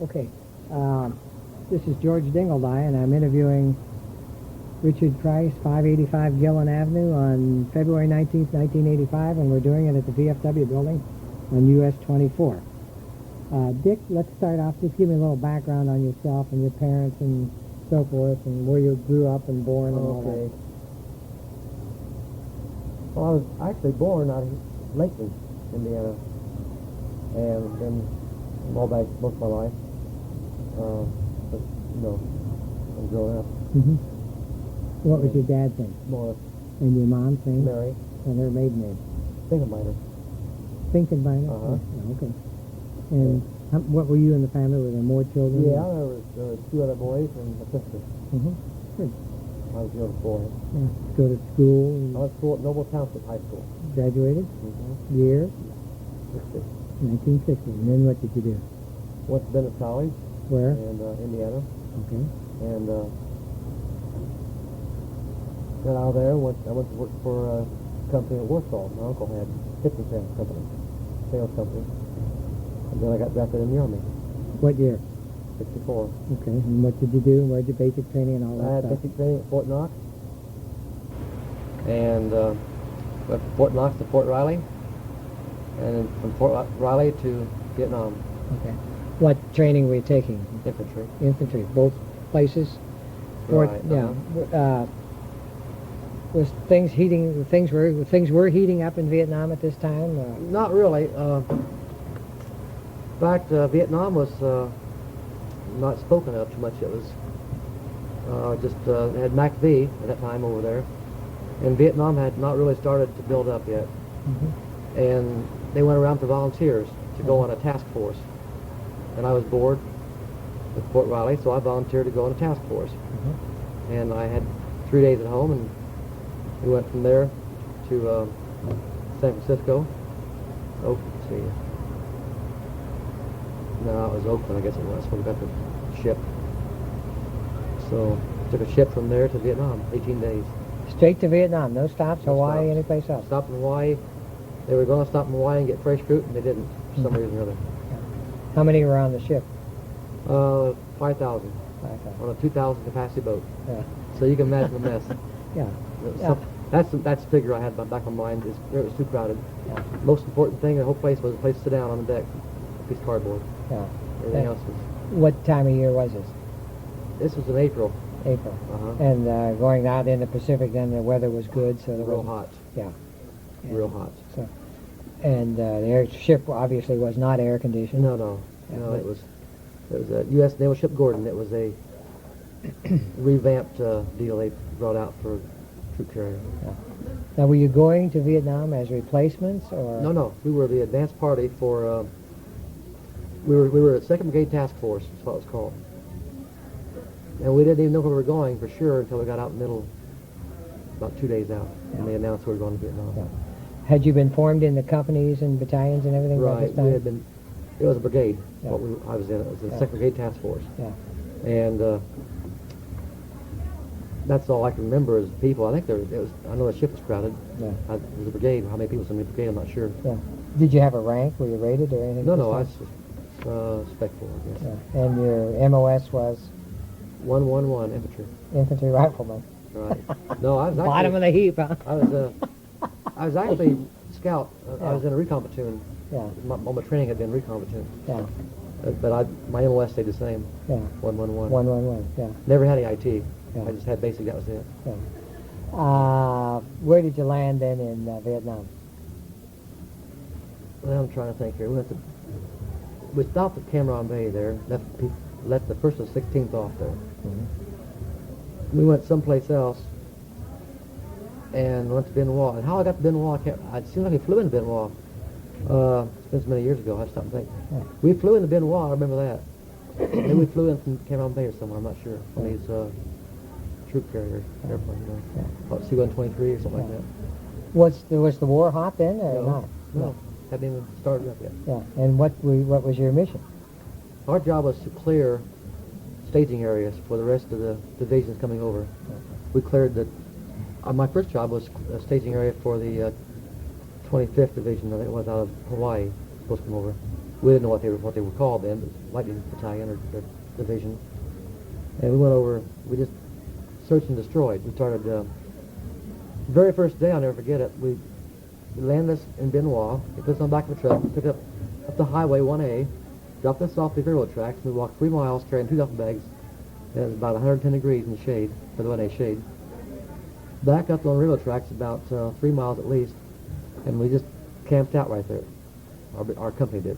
Okay. This is George Dingledye, and I'm interviewing Richard Price, 585 Gillen Avenue on February 19th, 1985, and we're doing it at the VFW building on US 24. Dick, let's start off. Just give me a little background on yourself and your parents and so forth, and where you grew up and born and all that. Well, I was actually born out of Laketon, Indiana, and been involved back most of my life. But, you know, I'm growing up. Mm-hmm. What was your dad's name? Morris. And your mom's name? Mary. And her maiden name? Finkenbiner. Finkenbiner? Uh-huh. Yeah, okay. And what were you in the family? Were there more children? Yeah, there were two other boys and a sister. Mm-hmm. Good. I was the oldest boy. Yeah. Go to school? And I went to school at Noble Township High School. Graduated? Mm-hmm. Year? 60. 1960. And then what did you do? Went to Bennett College. Where? And Indiana. Okay. And got out of there. I went to work for a company in Warsaw. My uncle had kitchen sales company. And then I got drafted in the Army. What year? 64. Okay. And what did you do? Where'd your basic training and all that I had stuff? basic training at Fort Knox. And went from Fort Knox to Fort Riley. And then from Fort Riley to Vietnam. Okay. What training were you taking? Infantry. Infantry, both places? Right. Yeah. Was things heating? Things were heating up in Vietnam at this time. Not really. In fact, Vietnam was not spoken of too much. It was just had MACV at that time over there, and Vietnam had not really started to build up yet. Mm-hmm. And they went around for volunteers to go on a task force. And I was bored at Fort Riley, so I volunteered to go on a task force. Mm-hmm. And I had 3 days at home, and we went from there to San Francisco. Let's see. No, it was Oakland, I guess it was, when we got the ship. So took a ship from there to Vietnam, 18 days. Straight to Vietnam, no stops, No Hawaii, stops. anyplace else? Stopped in Hawaii. They were going to stop in Hawaii and get fresh fruit, and they didn't, for some reason or other. How many were on the ship? 5,000 5,000. on a 2,000 capacity boat. Yeah. So you can imagine the mess. Yeah. So that's the figure I had back in my mind. It was too crowded. Yeah. Most important thing, the whole place was a place to sit down on the deck, a piece of cardboard. Yeah. Everything else was. What time of year was this? This was in April. April. Uh-huh. And going out in the Pacific, then the weather was good, so Real hot. Yeah. Real hot. So, and the ship obviously was not air conditioned. No. Yeah, No, it was a U.S. Naval ship Gordon. It was a revamped deal they brought out for troop carrier. Yeah. Now, were you going to Vietnam as replacements, or? No. We were the advance party for. We were at 2nd Brigade Task Force. That's what it was called. And we didn't even know where we were going for sure until we got out in the middle, about 2 days out, and they announced we were going to Vietnam. Yeah. Had you been formed in the companies and battalions and everything by Right. this time? We had been. It was a brigade. Yeah. I was in. It was the Yeah. 2nd Brigade Task Force. Yeah. And that's all I can remember is people. I think it was. I know the ship was crowded. Yeah. It was a brigade. How many people was in the brigade? I'm not sure. Yeah. Did you have a rank? Were you rated or anything? No. I like was spectral, I guess. Yeah. And your MOS was 111 infantry. infantry rifleman. Right. No, I was actually, Bottom of the heap, huh? I was actually scout. Yeah. I was in a recon platoon. Yeah. All my training had been recon platoon. Yeah. But my MOS stayed the same. Yeah. 111. 111. Yeah. Never had any IT. Yeah. I just had basic. That was it. Yeah. Where did you land then in Vietnam? Well, I'm trying to think here. We stopped at Cam Bay there. Left the 1st and 16th off there. Mm-hmm. We went someplace else and went to Benoit. And how I got to Benoit, it seems like we flew into Benoit. It's been so many years ago. I have to stop and think. Yeah. We flew into Benoit. I remember that. Maybe we flew in from Cam Bay or somewhere. I'm not sure. One of these troop carrier airplanes. About C-123 or something like that. Was the war hot then or not? No. Hadn't even started up yet. Yeah. And what was your mission? Our job was to clear staging areas for the rest of the divisions coming over. We cleared the. My first job was a staging area for the 25th Division. I think it was out of Hawaii. Supposed to come over. We didn't know what they were called then. It was Lightning Battalion or Division. And we went over. We just searched and destroyed. We started. The very first day, I'll never forget it. We landed us in Benoit. They put us on the back of a truck. Took it up the highway 1A. Dropped us off the railroad tracks. We walked 3 miles carrying 2 duffel bags. And it was about 110 degrees in the shade, for the 1A shade. Back up on the railroad tracks about 3 miles at least, and we just camped out right there. Our company did.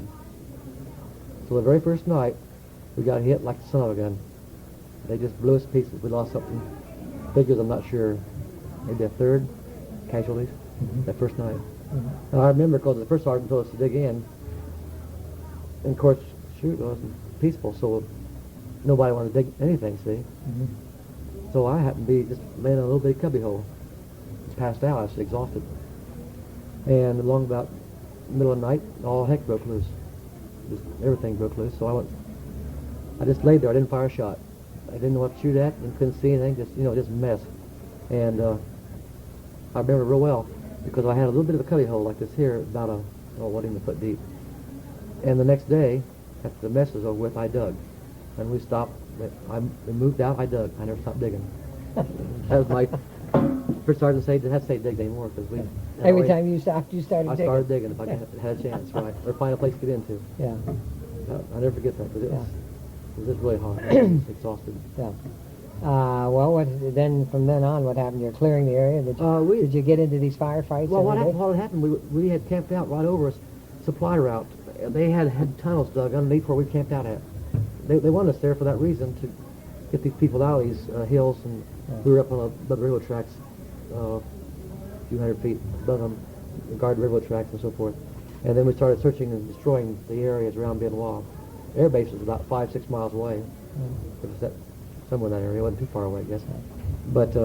So the very first night, we got hit like the son of a gun. They just blew us to pieces. We lost something. Figures, I'm not sure, maybe a third casualties that first night. And I remember because the first sergeant told us to dig in. And of course, shoot, it wasn't peaceful, so nobody wanted to dig anything, see? So I happened to be just laying in a little bitty cubby hole. Just passed out, I was exhausted. And along about the middle of the night, all heck broke loose. Just everything broke loose, so I just laid there, I didn't fire a shot. I didn't know what to shoot at, and couldn't see anything, just a mess. And I remember real well, because I had a little bit of a cubby hole like this here, about what, even a foot deep. And the next day, after the mess was over with, I dug. And we stopped, we moved out, I dug. I never stopped digging. That was my first sergeant said, didn't have to say dig anymore, because we... Every time you stopped, you started digging. I started digging if I had a chance, right? Or find a place to get into. Yeah. I'll never forget that, because it was just really hard. I was exhausted. Yeah. Well, then from then on, what happened? You're clearing the area. Did you get into these firefights? Well, what happened? We had camped out right over a supply route. They had tunnels dug underneath where we camped out at. They wanted us there for that reason, to get these people out of these hills, and we were up on above the railroad tracks, a few hundred feet above them, guard the railroad tracks and so forth. And then we started searching and destroying the areas around Benoit. Air base was about 5-6 miles away. It was somewhere in that area. It wasn't too far away, I guess. But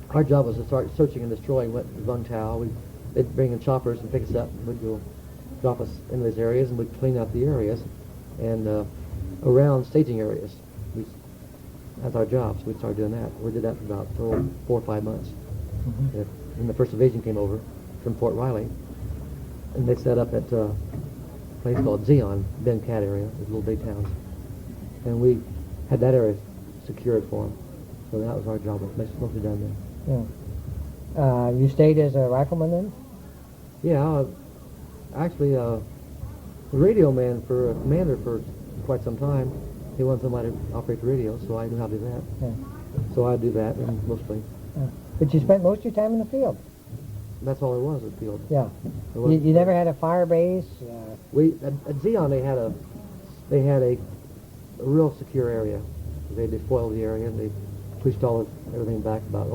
our job was to start searching and destroying what Vung Tau. They'd bring in choppers and pick us up, and we'd go drop us into these areas, and we'd clean out the areas. And around staging areas, that's our job, so we'd start doing that. We did that for about 4 or 5 months. And the 1st Division came over from Fort Riley, and they set up at a place called Zion, Ben Cat area, those little big towns. And we had that area secured for them. So that was our job, mostly done there. Yeah. You stayed as a rifleman then? Yeah, actually, the radio man for a commander for quite some time. He wanted somebody to operate the radio, so I knew how to do that. Yeah. So I do that, mostly. Yeah. But you spent most of your time in the field. That's all there was in the field. Yeah. You never had a fire base? At Zion they had a real secure area. They despoiled the area, and they pushed everything back about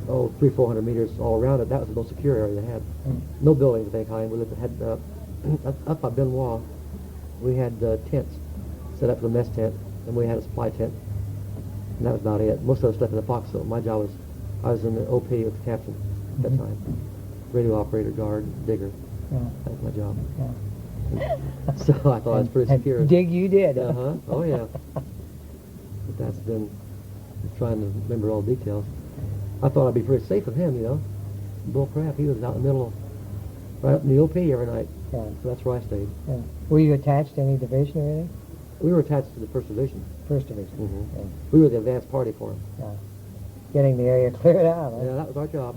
300-400 meters all around it. That was the most secure area they had. No buildings of any kind. We had up by Benoit. We had tents set up for the mess tent, and we had a supply tent, and that was about it. Most of us slept in the foxhole. My job was, I was in the OP with the captain at that time. Radio operator, guard, digger. Yeah. That was my job. Yeah. So I thought I was pretty secure. Dig you did. Uh-huh. Oh, yeah. But that's been, just trying to remember all the details. I thought I'd be pretty safe with him, Bull crap, he was out in the middle, right up in the OP every night. Yeah. So that's where I stayed. Yeah. Were you attached to any division or anything? We were attached to the 1st Division. 1st Division. Yeah. We were the advance party for him. Yeah. Getting the area cleared out. Huh? Yeah, that was our job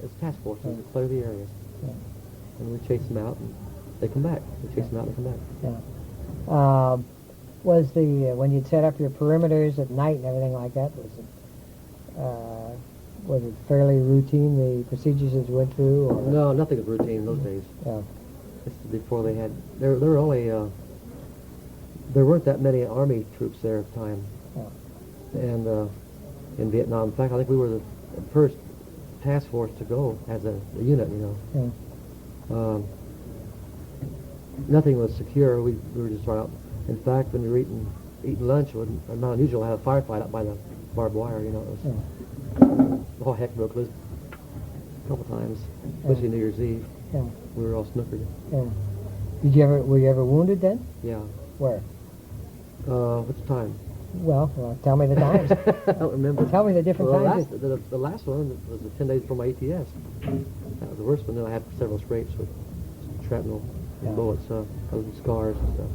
as task force, to clear the areas. Yeah. And we chase them out, and they come back. We chase them out, and they come back. Yeah. Was when you'd set up your perimeters at night and everything like that, was it fairly routine, the procedures that you went through? Or? No, nothing was routine in those days. Yeah. This is before they had, there were only, there weren't that many Army troops there at the time. Yeah. And in Vietnam, in fact, I think we were the first task force to go as a unit, Yeah. Nothing was secure. We were just right out. In fact, when you were eating lunch, it was not unusual to have a firefight up by the barbed wire, It was, all heck broke loose a couple times, especially New Year's Eve. Yeah. We were all snookered. Yeah. Were you ever wounded then? Yeah. Where? What's the time? Well, tell me the times. I don't remember. Tell me the different times. The last one was the 10 days before my ATS. That was the worst one. Then I had several scrapes with shrapnel. Yeah. bullets, causing scars and stuff.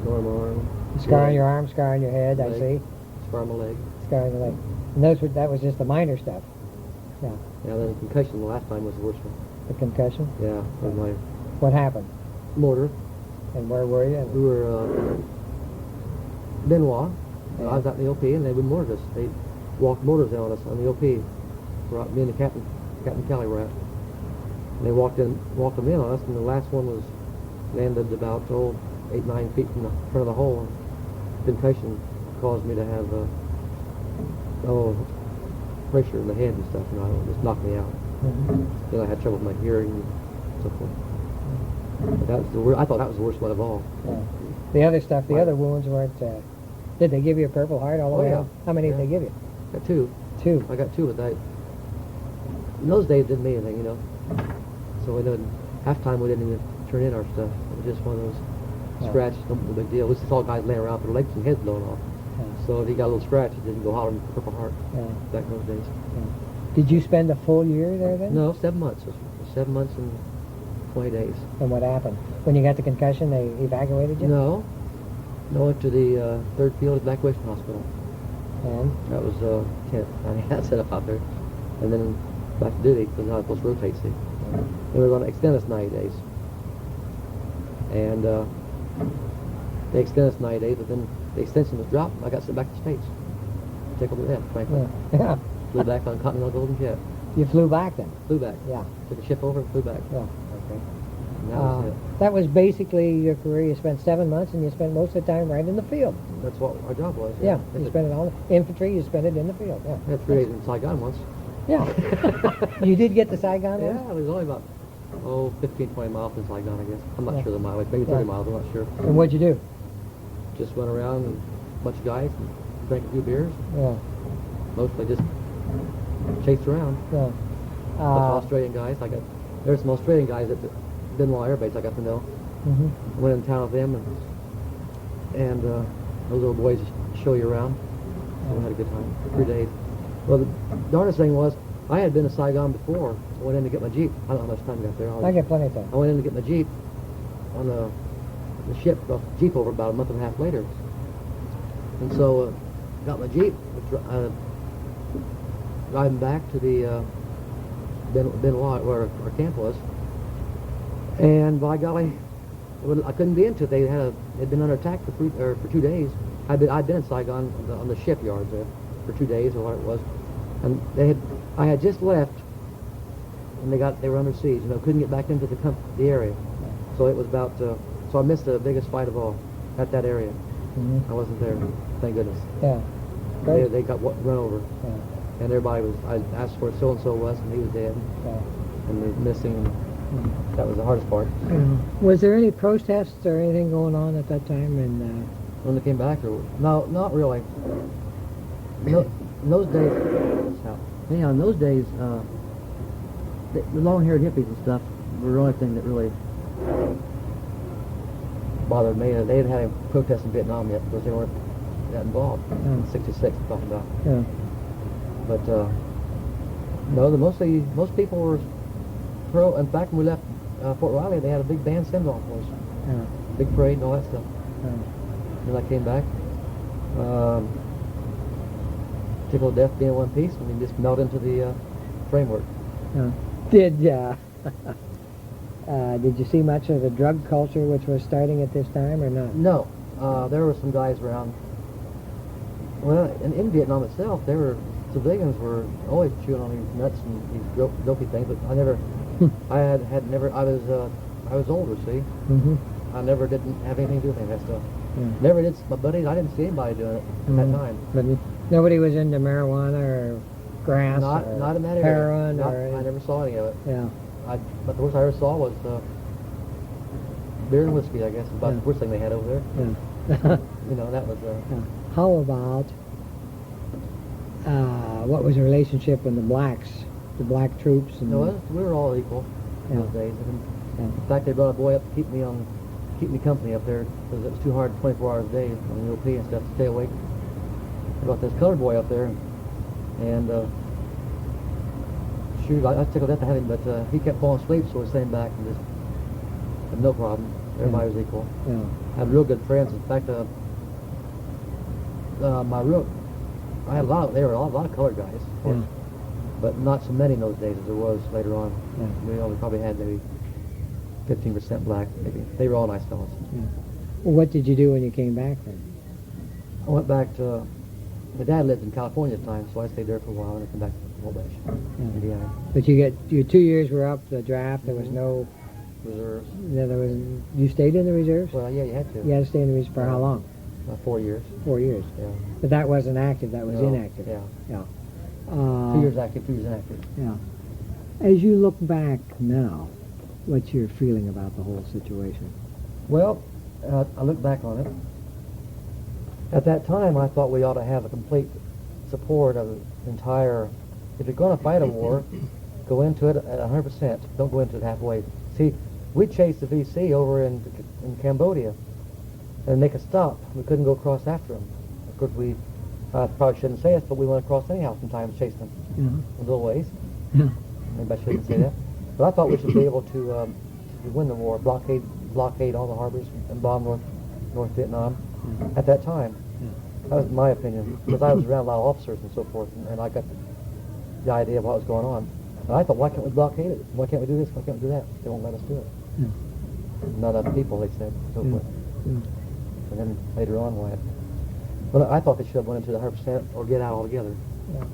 Scar on my arm. Scar on your arm, scar on your head, I Leg. see. Scar on my leg. Scar on your leg. And that was just the minor stuff. Yeah. Yeah, then concussion the last time was the worst one. The concussion. Yeah, with my What happened? mortar. And where were you? We were Benoit. Yeah. I was out in the OP, and they would mortar us. They walked mortars on us on the OP. We're out, me and the Captain Kelly were out. And they walked them in on us, and the last one was landed about 8-9 feet from the front of the hole. Concussion caused me to have pressure in the head and stuff. It just knocked me out. Mm-hmm. Then I had trouble with my hearing and so forth. But I thought that was the worst one of all. Yeah. The other stuff, the other wounds weren't. Did they give you a Purple Heart all the way yeah. out? How many did they give you? Got two. Two. I got two, but in those days it didn't mean anything, So we didn't, half-time we didn't even turn in our stuff. It was just one of those scratches, no big deal. We just saw guys laying around with their legs and heads blown off. Yeah. So if he got a little scratch, he didn't go hollering for Purple Heart back in those days. Yeah. Did you spend a full year there then? No, 7 months. It was 7 months and 20 days. And what happened? When you got the concussion, they evacuated you? No. No, went to the 3rd Field Evacuation Hospital. And? That was Kent. I got set up out there. And then back to duty because I was supposed to rotate, see. They were going to extend us 90 days. And they extended us 90 days, but then the extension was dropped. I got sent back to the States. Take over there, frankly. Yeah. Flew back on Continental Golden Jet. You flew back then? Flew back. Yeah. Took a ship over and flew back. Yeah. Okay. And that was it. That was basically your career. You spent 7 months, and you spent most of the time right in the field. That's what our job was. Yeah. You spent it all infantry. You spent it in the field. Yeah. I had 3 days in Saigon once. Yeah. You did get to Saigon Yeah, once? it was only about 15, 20 miles from Saigon, I guess. I'm not sure the mileage. Maybe 30 miles. I'm not sure. And what'd you do? Just went around and a bunch of guys and drank a few beers. Yeah. Mostly just chased around. Yeah. A bunch of Australian guys. There were some Australian guys at the Benoit Air Base I got to know. Mm-hmm. I went in town with them, and those little boys show you around. So we had a good time. 3 days. Well, the darndest thing was, I had been to Saigon before. I went in to get my Jeep. I don't know how much time I got there. I get plenty of time. I went in to get my Jeep on the ship, brought the Jeep over about a month and a half later. And so, got my Jeep, driving back to the Benoit, where our camp was. And by golly, I couldn't be into it. They'd been under attack for 2 days. I'd been in Saigon on the shipyards there for 2 days or what it was. And I had just left, and they were under siege. Couldn't get back into the area. So it was about. So I missed the biggest fight of all at that area. Mm-hmm. I wasn't there. Thank goodness. Yeah. Great. They got run over, Yeah. and everybody was. I asked where so and so was, and he was dead, Yeah. and they were missing. And that was the hardest part. Was there any protests or anything going on at that time? When they came back, or no, not really. No, in those days, in those days, the long-haired hippies and stuff were the only thing that really bothered me. They hadn't had any protests in Vietnam yet because they weren't that involved. In '66, I'm talking about. Yeah. But no, most people were pro. In fact, when we left Fort Riley, they had a big band send-off for us, Yeah. big parade and all that stuff. Yeah. Then I came back. Tickled to death being in one piece, and we just melt into the framework. Yeah. Did you see much of the drug culture which was starting at this time or not? No, there were some guys around. Well, in Vietnam itself, civilians were always chewing on these nuts and these dopey things, but I never, I was older, see. Mm-hmm. I never didn't have anything to do with any of that stuff. Yeah. Never did. My buddies, I didn't see anybody doing it at that time. But nobody was into marijuana or grass Not in that area. heroin or I never saw any of it. Yeah. But the worst I ever saw was beer and whiskey, I guess, about the worst thing they had over there. Yeah. That was... Yeah. How about what was the relationship with the black troops? And, No, we were all equal in those days. In fact, they brought a boy up to keep me company up there because it was too hard 24 hours a day on the OP and stuff to stay awake. They brought this colored boy up there, and shoot, I tickled death to have him, but he kept falling asleep, so we sat him back and just no problem. Everybody was equal. Yeah. I had real good friends. In fact, I had a lot of colored guys, of course, but not so many in those days as there was later on. Yeah. We only probably had maybe 15% black, maybe. They were all nice fellows. Yeah. Well, what did you do when you came back then? I went back to, my dad lived in California at the time, so I stayed there for a while and I came back to Wabash, Indiana. But your 2 years were up, the draft, there was no Reserves. you stayed in the reserves? Well, yeah, you had to. You had to stay in the reserves for how long? 4 years. 4 years. Yeah. But that wasn't active, that was No, inactive. Yeah. Yeah. 2 years active, 2 years inactive. Yeah. As you look back now, what's your feeling about the whole situation? Well, I look back on it. At that time, I thought we ought to have a complete support of the entire. If you're going to fight a war, go into it at 100%. Don't go into it halfway. See, we chased the VC over in Cambodia and make a stop. We couldn't go across after them. Of course, we probably shouldn't say this, but we went across anyhow sometimes, chased them a little ways. Yeah. Maybe I shouldn't say that. But I thought we should be able to win the war, blockade all the harbors and bomb North Vietnam at that time. That was my opinion, because I was around a lot of officers and so forth, and I got the idea of what was going on. And I thought, why can't we blockade it? Why can't we do this? Why can't we do that? They won't let us do it. Not enough people, they said, so forth. And then later on, why? Well, I thought they should have went into the 100% or get out altogether. Yeah.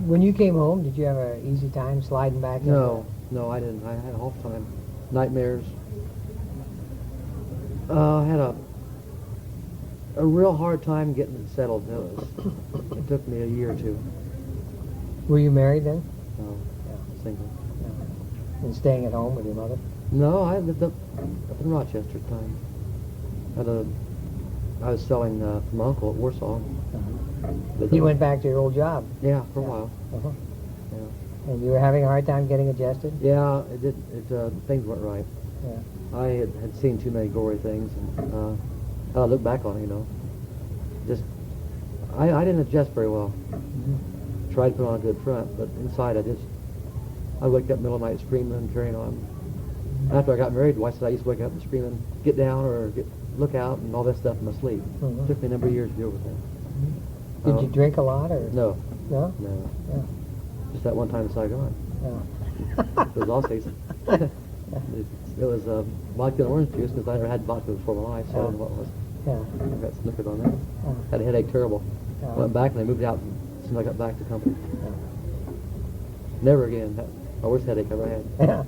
When you came home, did you have an easy time sliding back? No, I didn't. I had a hard time. Nightmares. I had a real hard time getting it settled. It took me a year or two. Were you married then? No, single. Yeah. And staying at home with your mother? No, I lived up in Rochester at the time. I was selling for my uncle at Warsaw. You went back to your old job? Yeah, for a while. Yeah. And you were having a hard time getting adjusted? Yeah, things weren't right. Yeah. I had seen too many gory things, and I look back on it, just I didn't adjust very well. Tried to put on a good front, but inside I wake up in the middle of the night screaming and carrying on. After I got married, the wife said I used to wake up and scream and get down or look out and all that stuff in my sleep. It took me a number of years to deal with that. Did you drink a lot, or? No. No? No. Yeah. Just that one time in Saigon. Yeah. It was all season. It was vodka and orange juice, because I never had vodka before in my life, so I didn't know what it was. Yeah. I got snookered on that. Yeah. Had a headache terrible. Yeah. Went back and they moved out as soon as I got back to company. Never again. My worst headache I ever had. Yeah.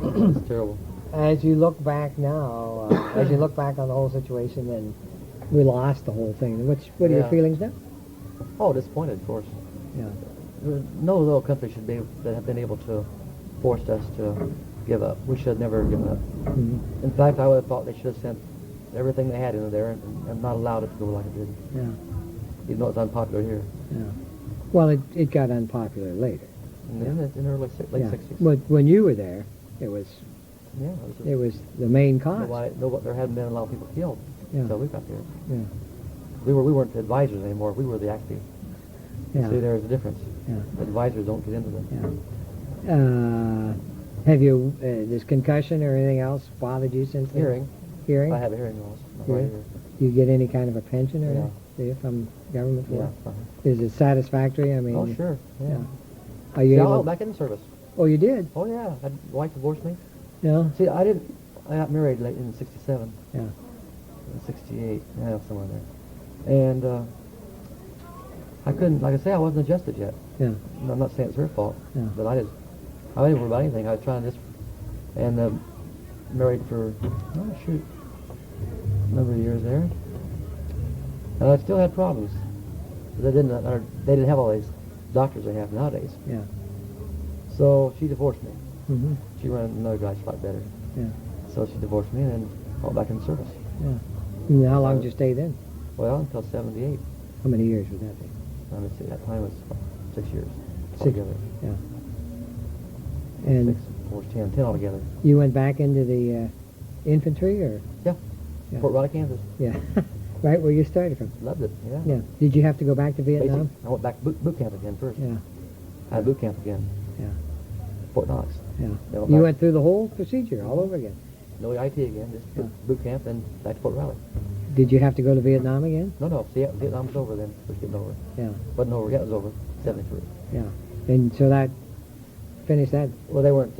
It's terrible. As you look back now, as you look back on the whole situation, then we lost the whole thing. What are your feelings now? Oh, disappointed, of course. Yeah. No little country should have been able to force us to give up. We should have never given up. In fact, I would have thought they should have sent everything they had into there and not allowed it to go like it did. Yeah. Even though it's unpopular here. Yeah. Well, it got unpopular later. In the early late 60s. But when you were there, it was the main cause. There hadn't been a lot of people killed until we got there. Yeah. We weren't advisors anymore. We were the active. Yeah. See, there's a difference. Yeah. Advisors don't get into them. Yeah. Have you, this concussion or anything else bothered you since then? Hearing? I have a hearing loss. Do you get any kind of a pension or anything from government for it? Is it satisfactory? I mean, oh, sure. Yeah. Are you able? Back in the service. Oh, you did? Oh, yeah. My wife divorced me. Yeah. See, I got married late in '67. Yeah. In '68. Yeah, somewhere there. And I couldn't, like I say, I wasn't adjusted yet. Yeah. I'm not saying it's her fault, but I didn't worry about anything. I was trying to and married for, a number of years there. And I still had problems. They didn't have all these doctors they have nowadays. Yeah. So she divorced me. Mm-hmm. She ran another guy's a lot better. Yeah. So she divorced me and then went back in the service. Yeah. And how long did you stay then? Well, until '78. How many years would that be? Let me see. That time was 6 years. 6. Altogether. Yeah. And 6, 4, 10 altogether. you went back into the infantry, or? Yeah. Fort Knox, Kansas. Yeah. Right where you started from. Loved it. Yeah. Yeah. Did you have to go back to Vietnam? I went back to boot camp again first. Yeah. I had boot camp again. Yeah. Fort Knox. Yeah. Then You went through the whole procedure all over again. no IT again, just Yeah. boot camp and back to Fort Riley. Did you have to go to Vietnam again? No, see, Vietnam was over then, was getting over. Yeah, Wasn't over yet, it was over, 73. yeah. And so that finished that. Well, they weren't,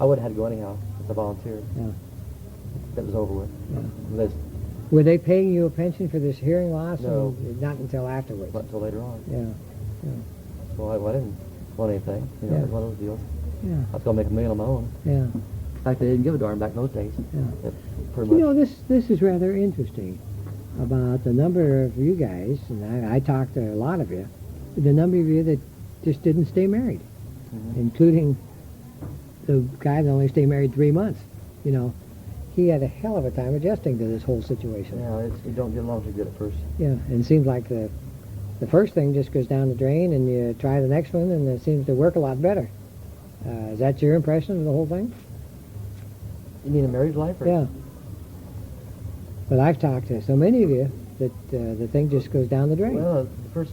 I would have had to go anyhow, as a volunteer. Yeah. That was over with. Yeah. This, Were they paying you a pension for this hearing loss? No. Not until afterwards. not until later on. Yeah, So I didn't want anything, you know, Yeah. it was one of those deals. yeah, I was going to make $1 million on my own. yeah, In fact, they didn't give a darn back in those days. yeah. It pretty much. You know, this is rather interesting about the number of you guys, and I talked to a lot of you, the number of you that just didn't stay married, including the guy that only stayed married 3 months. You know, he had a hell of a time adjusting to this whole situation. Yeah, you don't get along too good at first. Yeah, and it seems like the first thing just goes down the drain, and you try the next one, and it seems to work a lot better. Is that your impression of the whole thing? You mean a marriage life? Or? Yeah. But I've talked to so many of you that the thing just goes down the drain. Well, the first,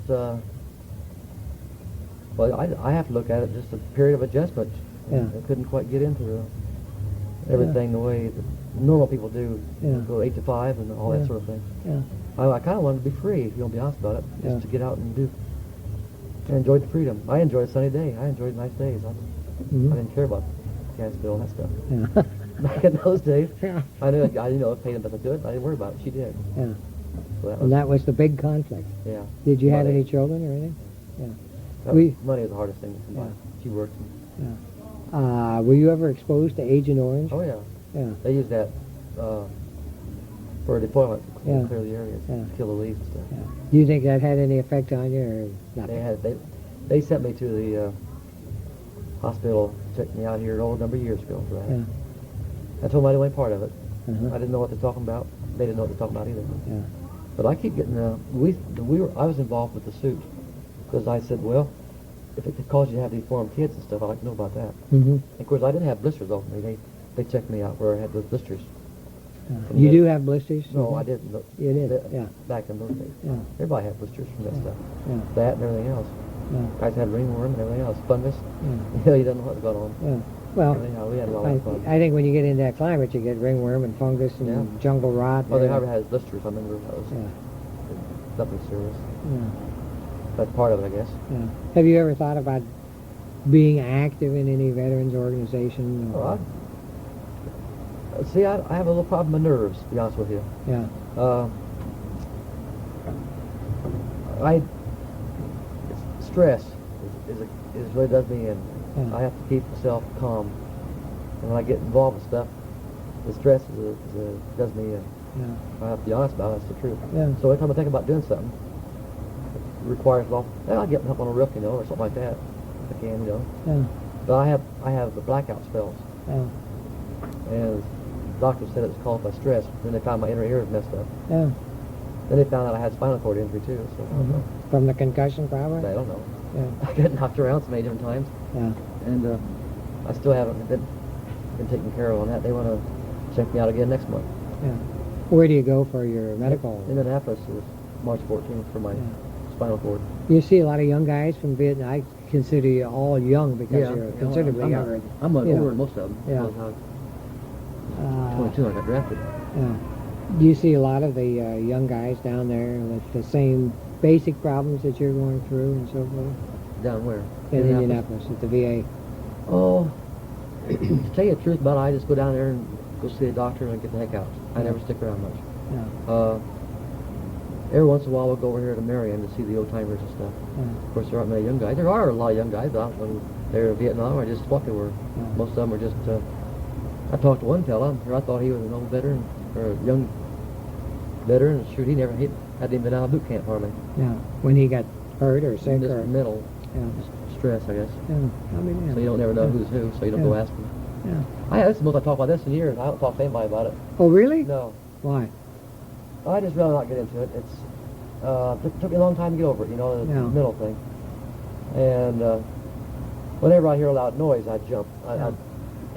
well, I have to look at it just a period of adjustment. Yeah. I couldn't quite get into everything the way that normal people do. Yeah. Go 8 to 5 and all Yeah. that sort of thing. Yeah. I kind of wanted to be free, if you want to be honest about it, just Yeah. to get out and do. I enjoyed the freedom. I enjoyed a sunny day. I enjoyed nice days. I Mhm. didn't care about gas bill and that stuff. Yeah. Back in those days, Yeah. I knew it paid enough to do it. I didn't worry about it. She did. Yeah. So that was, And that was the big conflict. yeah. Did you have Money. any children or anything? Money is the hardest thing to come by. Yeah. She worked. Were you ever exposed to Agent Orange? Oh, yeah. Yeah. They use that for deployment to Yeah. clear the areas, Yeah. kill the leaves and stuff. Yeah. Do you think that had any effect on you or nothing? They sent me to the hospital, checked me out here a number of years ago for that. Yeah. I told them I didn't want part of it. Uh-huh. I didn't know what they're talking about. They didn't know what they're talking about either. Yeah. But I keep getting I was involved with the suit because I said, well, if it could cause you to have deformed kids and stuff, I'd like to know about that. Mm-hmm. And of course, I didn't have blisters over me. They checked me out where I had those blisters. You do have blisters? No, Mhm. I didn't. Look. You did, yeah. Back in those days. Yeah. Everybody had blisters from that Yeah. stuff. Yeah. That and everything else. Yeah. Guys had ringworm and everything else. Fungus. Yeah. You don't know what's going on. Yeah. Well, Anyhow, we had a lot I, of fun. I think when you get into that climate, you get ringworm and fungus and Yeah. jungle rot. Well, they and- never had blisters. I remember that was Yeah. nothing serious. Yeah. That's part of it, I guess. Yeah. Have you ever thought about being active in any veterans organization? Well, see, I have a little problem with nerves, to be honest with you. Yeah. Stress is really does me in. Yeah. I have to keep myself calm. And when I get involved with stuff, the stress does me in. Yeah. I have to be honest about it, that's the truth. Yeah. So every time I think about doing something, it requires I'll get up on a roof, or something like that, if I can, Yeah. But I have the blackout spells. Yeah. And the doctor said it was caused by stress. Then they found my inner ear was messed up. Yeah. Then they found out I had spinal cord injury too. So Mhm. From the concussion, probably? I don't know. Yeah. I got knocked around so many different times, Yeah. and I still haven't been taken care of on that. They want to check me out again next month. Yeah. Where do you go for your medical? Indianapolis is March 14th for my Yeah. spinal cord. You see a lot of young guys from Vietnam. I consider you all young because you're considerably I'm younger. I'm older Yeah. than most of them. Yeah. I was 22 when I got drafted. Yeah. Do you see a lot of the young guys down there with the same basic problems that you're going through and so forth? Down where? In Indianapolis at the VA. Oh, to tell you the truth about it, I just go down there and go see a doctor and get the heck out. I never stick around much. Yeah. Every once in a while we'll go over here to Marion to see the old timers and stuff. Yeah. Of course, there aren't many young guys. There are a lot of young guys out when they were in Vietnam or just what they were. Yeah. Most of them were just. I talked to one fella, I thought he was an old veteran or a young veteran. Shoot, he hadn't even been out of boot camp hardly. Yeah. When he got hurt or sick Just or mental yeah. stress, I guess. Yeah. I mean, yeah. So you don't never know who's who, so you don't go Yeah. ask them. Yeah. This is the most I talk about this in years. I don't talk to anybody about it. Oh, really? No. Why? I just rather not get into it. It's took me a long time to get over it, the Yeah. mental thing. And whenever I hear a loud noise, I jump. I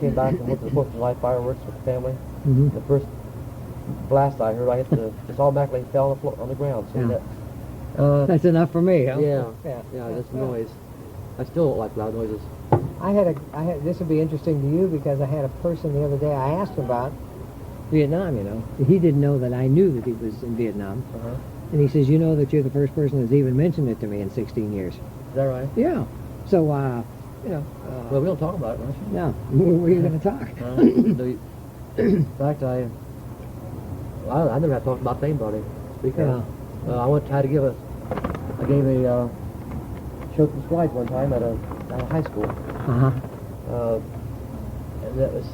came back and went to the 4th of July fireworks with the family. Mm-hmm. The first blast I heard, I hit just automatically fell on the floor, on the ground. So Yeah. that, That's enough for me. Huh? yeah, Yeah. just noise. I still don't like loud noises. I had this would be interesting to you because I had a person the other day I asked him about Vietnam, you know. He didn't know that I knew that he was in Vietnam. Uh-huh. And he says, you know that you're the first person that's even mentioned it to me in 16 years. Is that right? Yeah. So, you know. Well, we don't talk about it much. No. We're going to talk. In fact, I never had talked about anybody. Because I had to I gave showed some slides one time at a high school. Uh-huh. And that was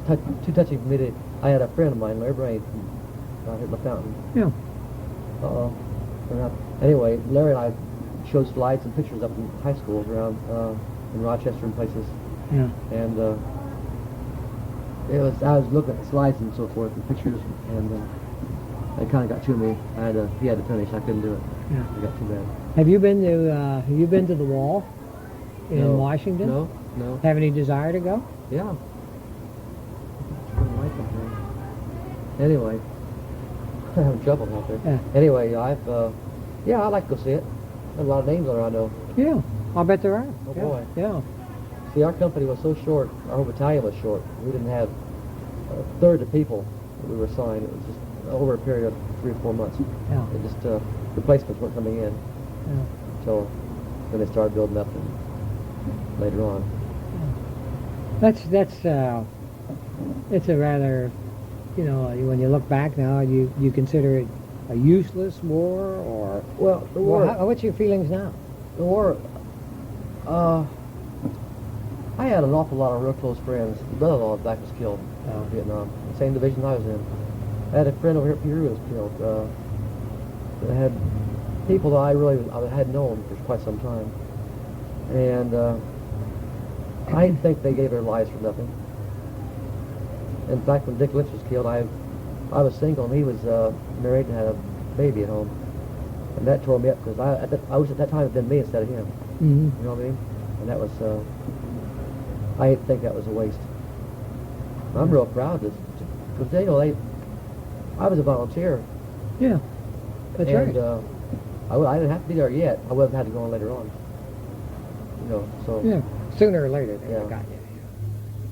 too touchy for me to. I had a friend of mine, Larry Brain, out here at the fountain. Yeah. Anyway, Larry and I showed slides and pictures up in high schools around in Rochester and places. Yeah. And I was looking at the slides and so forth and pictures, and it kind of got to me. He had to finish. I couldn't do it. Yeah. It got too bad. Have you been to the wall in No. Washington? No. Have any desire to go? Yeah. Anyway, I'm having trouble out there. Yeah. Anyway, I'd like to go see it. There's a lot of names on there I know. Yeah. I'll bet there are. Oh, yeah. boy. Yeah. See, our company was so short, our whole battalion was short. We didn't have a third of people that we were assigned. It was just over a period of 3 or 4 months. Yeah. It just, replacements weren't coming in Yeah. until then they started building up and later on. It's a rather, you know, when you look back now, you consider it a useless war, or Well, the war, what's your feelings now? the war, I had an awful lot of real close friends. The brother-in-law back was killed in Vietnam, the same division I was in. I had a friend over here at Peru who was killed. I had people that I had known for quite some time. And I think they gave their lives for nothing. In fact, when Dick Lynch was killed, I was single and he was married and had a baby at home. And that tore me up because I wish at that time it had been me instead of him. Mm-hmm. You know what I mean? And that was, I think that was a waste. I'm real proud because you know, I was a volunteer. Yeah. That's and, right. I didn't have to be there yet. I would have had to go on later on. You know, so. Yeah. Sooner or later, they Yeah. got you.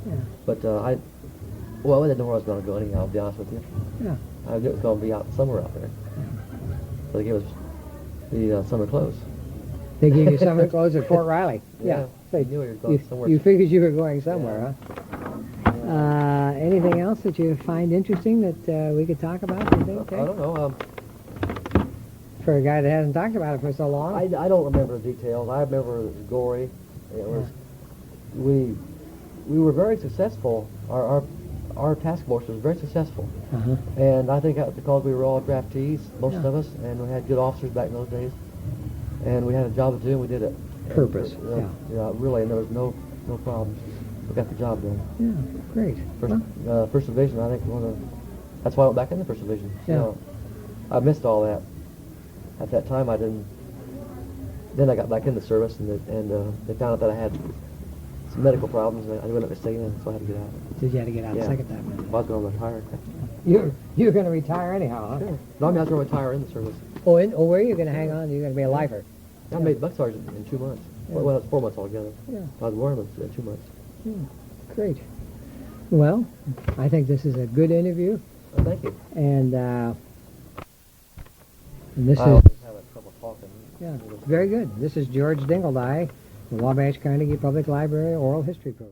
Yeah. But I didn't know where I was going to go anyhow, I'll be honest with you. Yeah. I knew it was going to be somewhere out there. So they gave us the summer clothes. They gave you summer clothes at Fort Riley. Yeah. So I knew you were going somewhere. You figured you were going somewhere, huh? Anything else that you find interesting that we could talk about, you think, I don't know. For a guy that hasn't talked about it for so long? I don't remember the details. I remember it was gory. It was we were very successful. Our task force was very successful. Uh-huh. And I think that was because we were all draftees, most Yeah. of us, and we had good officers back in those days. And we had a job to do, and we did it. Purpose, And, yeah, really, and there was no problems. We got the job done. Yeah, great. First Division, I think, that's why I went back in the First Division. Yeah. So, I missed all that. At that time, I didn't. Then I got back in the service, and they found out that I had some medical problems, and I wouldn't let me stay in, so I had to get out. Did you have to get out the Yeah. second time? I was going to retire. You're going to retire anyhow, huh? Sure. No, I mean, I was going to retire in the service. Oh, where are you going to hang on? You're going to be a lifer? I made buck sergeant in 2 months. Yeah. Well, it's 4 months altogether. Yeah. I was warrant in 2 months. Yeah, great. Well, I think this is a good interview, Thank you. and this I is always have trouble talking. very good. This is George Dingledye, the Wabash Carnegie Public Library Oral History Program.